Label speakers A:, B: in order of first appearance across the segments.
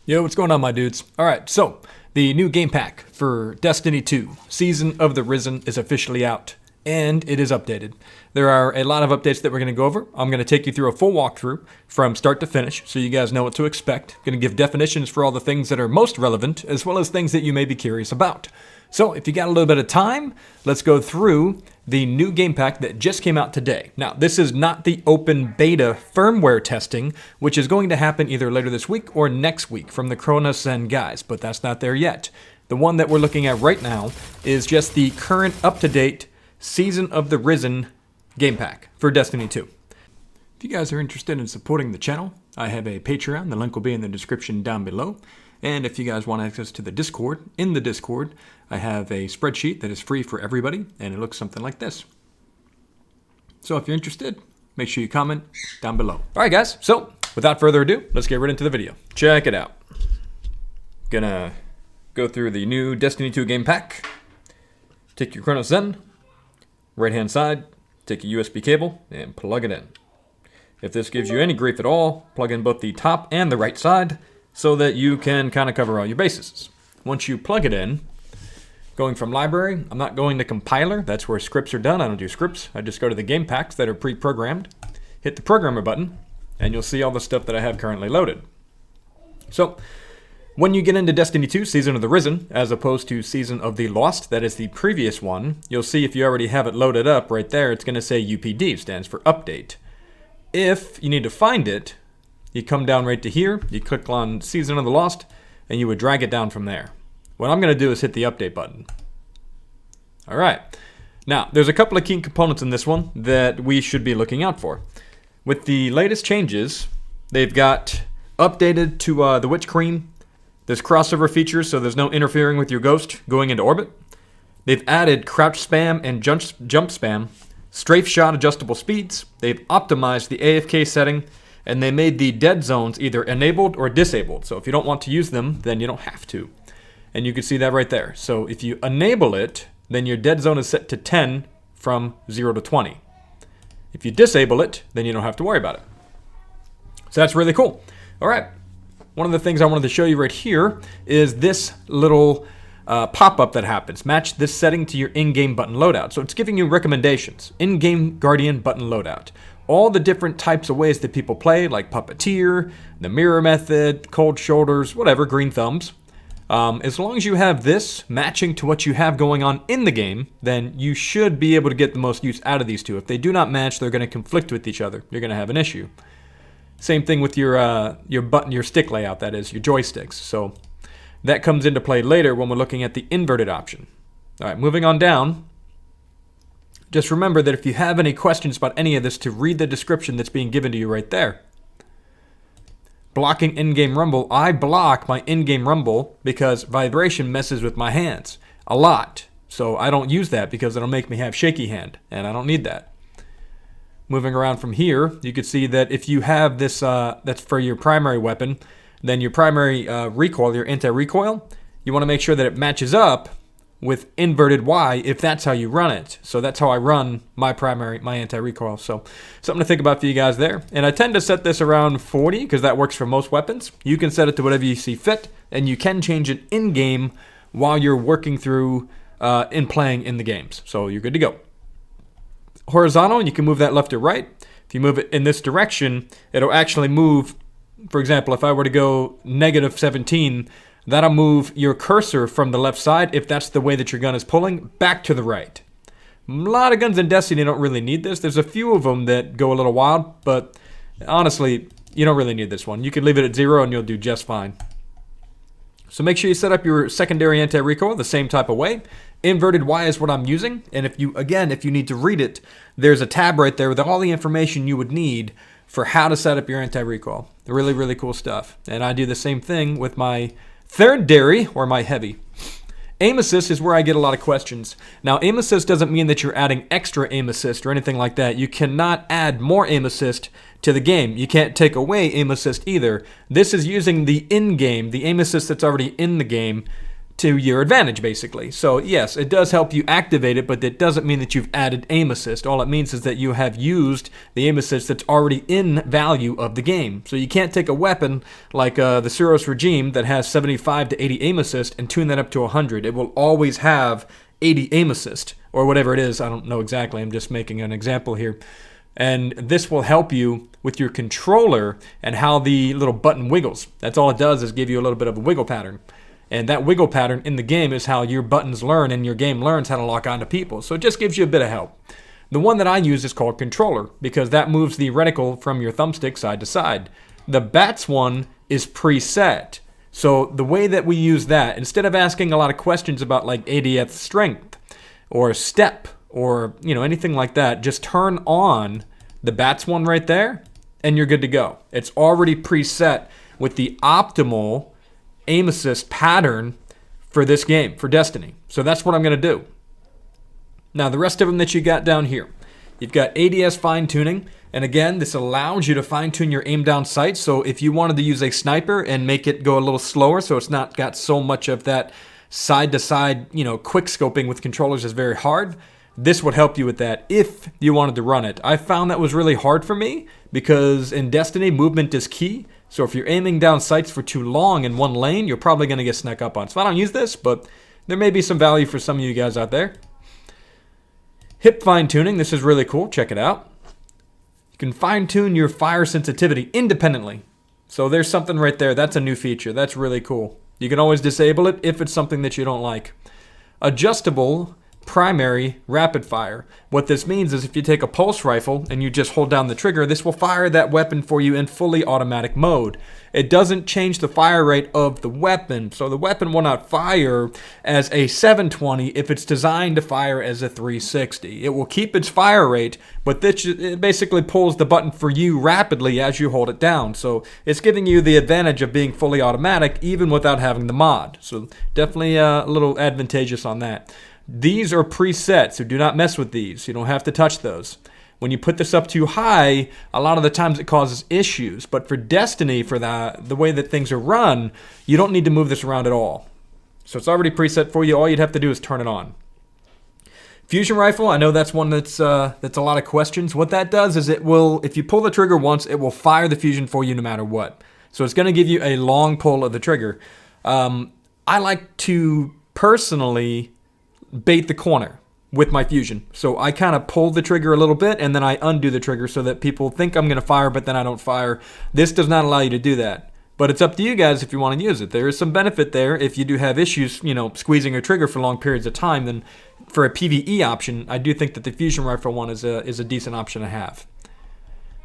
A: Yo, what's going on, my dudes? Alright, so the new game pack for Destiny 2, Season of the Risen, is officially out, and it is updated. There are a lot of updates that we're going to go over. I'm going to take you through a full walkthrough from start to finish, so you guys know what to expect. I'm going to give definitions for all the things that are most relevant, as well as things that you may be curious about. So, if you got a little bit of time, let's go through the new game pack that just came out today. Now, this is not the open beta firmware testing, which is going to happen either later this week or next week from the Cronus Zen guys, but that's not there yet. The one that we're looking at right now is just the current up-to-date Season of the Risen game pack for Destiny 2. If you guys are interested in supporting the channel, I have a Patreon. The link will be in the description down below. And if you guys want access to the Discord, in the Discord, I have a spreadsheet that is free for everybody, and it looks something like this. So if you're interested, make sure you comment down below. All right, guys. So without further ado, let's get right into the video. Check it out. Gonna go through the new Destiny 2 game pack. Take your Cronus Zen, right-hand side, take a USB cable, and plug it in. If this gives you any grief at all, plug in both the top and the right side, so that you can kind of cover all your bases. Once you plug it in, going from library, I'm not going to compiler. That's where scripts are done. I don't do scripts. I just go to the game packs that are pre-programmed, hit the programmer button, and you'll see all the stuff that I have currently loaded. So, when you get into Destiny 2, Season of the Risen, as opposed to Season of the Lost, that is the previous one, you'll see if you already have it loaded up right there, it's going to say UPD, stands for Update. If you need to find it, you come down right to here, you click on Season of the Lost, and you would drag it down from there. What I'm going to do is hit the update button. Alright, now there's a couple of key components in this one that we should be looking out for. With the latest changes, they've got updated to the Witch Queen. There's crossover features, so there's no interfering with your ghost going into orbit. They've added crouch spam and jump spam, strafe shot adjustable speeds. They've optimized the AFK setting, and they made the dead zones either enabled or disabled. So if you don't want to use them, then you don't have to. And you can see that right there. So if you enable it, then your dead zone is set to 10 from 0 to 20. If you disable it, then you don't have to worry about it. So that's really cool. All right. One of the things I wanted to show you right here is this little pop-up that happens. Match this setting to your in-game button loadout. So it's giving you recommendations. In-game Guardian button loadout. All the different types of ways that people play, like Puppeteer, the Mirror Method, Cold Shoulders, whatever, Green Thumbs. As long as you have this matching to what you have going on in the game, then you should be able to get the most use out of these two. If they do not match, they're going to conflict with each other. You're going to have an issue. Same thing with your button, your stick layout, that is, your joysticks. So that comes into play later when we're looking at the inverted option. All right, moving on down. Just remember that if you have any questions about any of this, to read the description that's being given to you right there. Blocking in-game rumble. I block my in-game rumble because vibration messes with my hands a lot. So I don't use that because it'll make me have shaky hand, and I don't need that. Moving around from here, you can see that if you have this, that's for your primary weapon, then your primary recoil, your anti-recoil, you want to make sure that it matches up with inverted Y if that's how you run it. So that's how I run my anti-recoil. So something to think about for you guys there. And I tend to set this around 40 because that works for most weapons. You can set it to whatever you see fit, and you can change it in-game while you're working through and playing in the games. So you're good to go. Horizontal, you can move that left or right. If you move it in this direction, it'll actually move. For example, if I were to go -17, that'll move your cursor from the left side, if that's the way that your gun is pulling, back to the right. A lot of guns in Destiny don't really need this. There's a few of them that go a little wild, but honestly, you don't really need this one. You can leave it at 0 and you'll do just fine. So make sure you set up your secondary anti-recoil the same type of way. Inverted Y is what I'm using, and if you need to read it, there's a tab right there with all the information you would need for how to set up your anti-recoil. Really, really cool stuff. And I do the same thing with my third dairy, or my heavy. Aim assist is where I get a lot of questions. Now, aim assist doesn't mean that you're adding extra aim assist or anything like that. You cannot add more aim assist to the game. You can't take away aim assist either. This is using the in-game, the aim assist that's already in the game, to your advantage, basically. So yes, it does help you activate it, but that doesn't mean that you've added aim assist. All it means is that you have used the aim assist that's already in value of the game. So you can't take a weapon like the Suros Regime that has 75 to 80 aim assist and tune that up to 100. It will always have 80 aim assist, or whatever it is. I don't know exactly. I'm just making an example here. And this will help you with your controller and how the little button wiggles. That's all it does, is give you a little bit of a wiggle pattern. And that wiggle pattern in the game is how your buttons learn and your game learns how to lock onto people. So it just gives you a bit of help. The one that I use is called controller, because that moves the reticle from your thumbstick side to side. The bats one is preset. So the way that we use that, instead of asking a lot of questions about like 80th strength or step or anything like that, just turn on the bats one right there and you're good to go. It's already preset with the optimal aim assist pattern for this game, for Destiny. So that's what I'm going to do. Now the rest of them that you got down here, you've got ADS fine tuning, and again, this allows you to fine tune your aim down sight. So if you wanted to use a sniper and make it go a little slower, so it's not got so much of that side to side, quick scoping with controllers is very hard, this would help you with that if you wanted to run it. I found that was really hard for me because in Destiny, movement is key. So if you're aiming down sights for too long in one lane, you're probably going to get snuck up on. So I don't use this, but there may be some value for some of you guys out there. Hip fine tuning, this is really cool. Check it out. You can fine tune your fire sensitivity independently. So there's something right there. That's a new feature. That's really cool. You can always disable it if it's something that you don't like. Adjustable primary rapid fire. What this means is if you take a pulse rifle and you just hold down the trigger, this will fire that weapon for you in fully automatic mode. It doesn't change the fire rate of the weapon, so the weapon will not fire as a 720 if it's designed to fire as a 360. It will keep its fire rate, but it basically pulls the button for you rapidly as you hold it down. So it's giving you the advantage of being fully automatic even without having the mod. So definitely a little advantageous on that. These are preset, so do not mess with these. You don't have to touch those. When you put this up too high, a lot of the times it causes issues. But for Destiny, for the way that things are run, you don't need to move this around at all. So it's already preset for you. All you'd have to do is turn it on. Fusion rifle, I know that's one that's a lot of questions. What that does is it will, if you pull the trigger once, it will fire the fusion for you no matter what. So it's going to give you a long pull of the trigger. I like to personally bait the corner with my fusion. So I kind of pull the trigger a little bit and then I undo the trigger so that people think I'm going to fire, but then I don't fire. This does not allow you to do that. But it's up to you guys if you want to use it. There is some benefit there if you do have issues, squeezing a trigger for long periods of time. Then for a PvE option, I do think that the fusion rifle one is a decent option to have.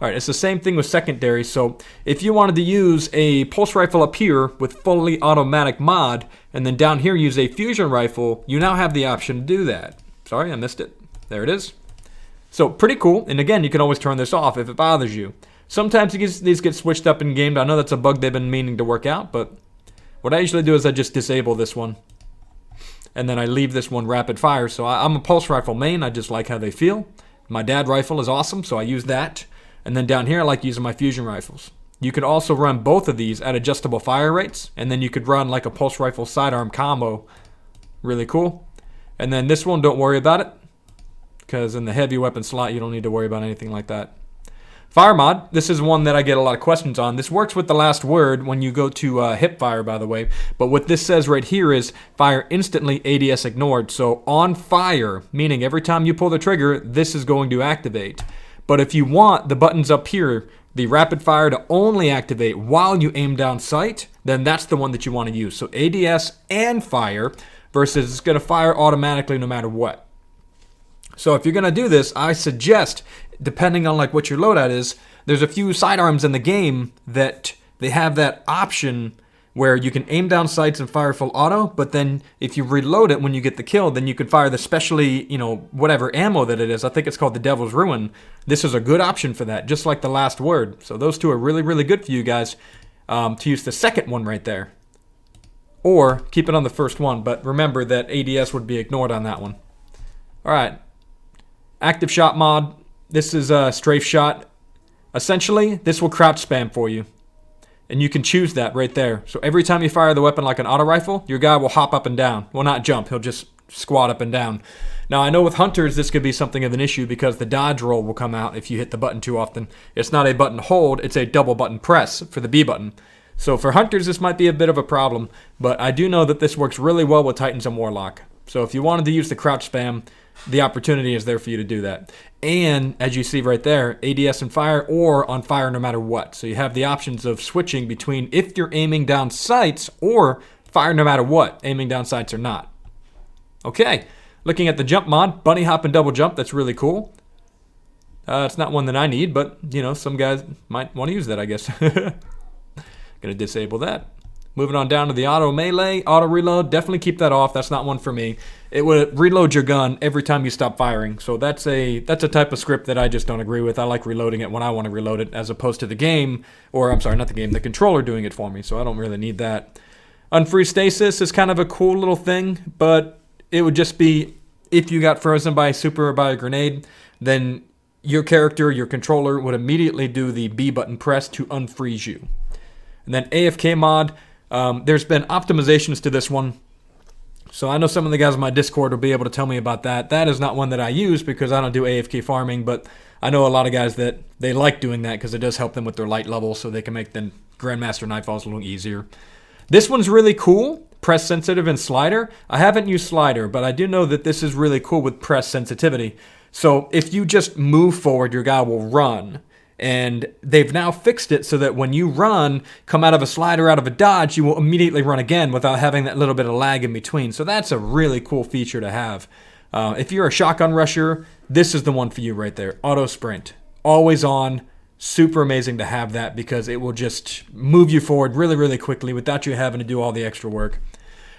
A: All right, it's the same thing with secondary. So if you wanted to use a pulse rifle up here with fully automatic mod, and then down here use a fusion rifle, you now have the option to do that. Sorry, I missed it. There it is. So pretty cool. And again, you can always turn this off if it bothers you. Sometimes these get switched up in game. I know that's a bug they've been meaning to work out, but what I usually do is I just disable this one. And then I leave this one rapid fire. So I'm a pulse rifle main. I just like how they feel. My dad rifle is awesome, so I use that. And then down here, I like using my fusion rifles. You could also run both of these at adjustable fire rates, and then you could run like a pulse rifle sidearm combo. Really cool. And then this one, don't worry about it, because in the heavy weapon slot, you don't need to worry about anything like that. Fire mod, this is one that I get a lot of questions on. This works with the last word when you go to hip fire, by the way. But what this says right here is fire instantly, ADS ignored. So on fire, meaning every time you pull the trigger, this is going to activate. But if you want the buttons up here, the rapid fire to only activate while you aim down sight, then that's the one that you want to use. So ADS and fire versus it's going to fire automatically no matter what. So if you're going to do this, I suggest, depending on like what your loadout is, there's a few sidearms in the game that they have that option where you can aim down sights and fire full auto, but then if you reload it when you get the kill, then you can fire the specially, whatever ammo that it is. I think it's called the Devil's Ruin. This is a good option for that, just like the last word. So those two are really, really good for you guys to use the second one right there. Or keep it on the first one, but remember that ADS would be ignored on that one. All right. Active shot mod. This is a strafe shot. Essentially, this will crouch spam for you. And you can choose that right there. So every time you fire the weapon like an auto rifle, your guy will hop up and down. Well, not jump. He'll just squat up and down. Now, I know with hunters, this could be something of an issue because the dodge roll will come out if you hit the button too often. It's not a button hold. It's a double button press for the B button. So for hunters, this might be a bit of a problem. But I do know that this works really well with Titans and Warlock. So if you wanted to use the crouch spam, the opportunity is there for you to do that. And as you see right there, ADS and fire or on fire no matter what. So you have the options of switching between if you're aiming down sights or fire no matter what, aiming down sights or not. Okay, looking at the jump mod, bunny hop and double jump, that's really cool. It's not one that I need, but you know, some guys might want to use that, I guess. Gonna disable that. Moving on down to the auto melee, auto reload, definitely keep that off. That's not one for me. It would reload your gun every time you stop firing. So that's a type of script that I just don't agree with. I like reloading it when I want to reload it as opposed to the game, or I'm sorry, not the game, the controller doing it for me. So I don't really need that. Unfreeze stasis is kind of a cool little thing, but it would just be if you got frozen by a super or by a grenade, then your character, your controller would immediately do the B button press to unfreeze you. And then AFK mod, there's been optimizations to this one. So I know some of the guys on my Discord will be able to tell me about that. That is not one that I use because I don't do AFK farming, but I know a lot of guys that they like doing that because it does help them with their light level so they can make the Grandmaster Nightfalls a little easier. This one's really cool, press sensitive and slider. I haven't used slider, but I do know that this is really cool with press sensitivity. So if you just move forward, your guy will run. And they've now fixed it so that when you run, come out of a slider, out of a dodge, you will immediately run again without having that little bit of lag in between. So that's a really cool feature to have. If you're a shotgun rusher, this is the one for you right there. Auto sprint. Always on. Super amazing to have that because it will just move you forward really, really quickly without you having to do all the extra work.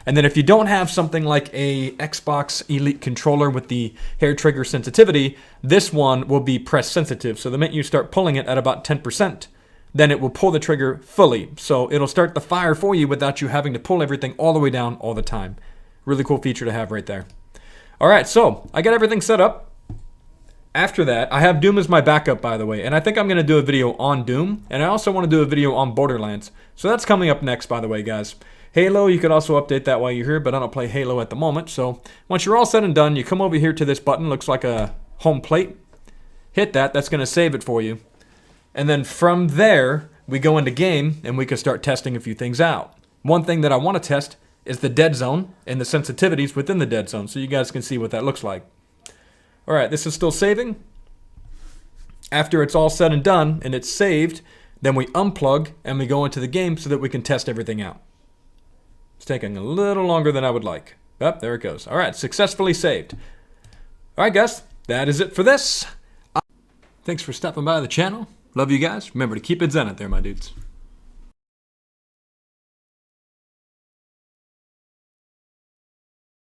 A: And then if you don't have something like a Xbox Elite controller with the hair trigger sensitivity, this one will be press sensitive. So the minute you start pulling it at about 10%, then it will pull the trigger fully. So it'll start the fire for you without you having to pull everything all the way down all the time. Really cool feature to have right there. All right, so I got everything set up. After that, I have Doom as my backup, by the way. And I think I'm going to do a video on Doom. And I also want to do a video on Borderlands. So that's coming up next, by the way, guys. Halo, you could also update that while you're here, but I don't play Halo at the moment. So once you're all said and done, you come over here to this button. Looks like a home plate. Hit that. That's going to save it for you. And then from there, we go into game, and we can start testing a few things out. One thing that I want to test is the dead zone and the sensitivities within the dead zone, so you guys can see what that looks like. All right, this is still saving. After it's all said and done, and it's saved, then we unplug, and we go into the game so that we can test everything out. It's taking a little longer than I would like. Oh, there it goes. All right, successfully saved. All right, guys, that is it for this. Thanks for stopping by the channel. Love you guys. Remember to keep it zen out there, my dudes.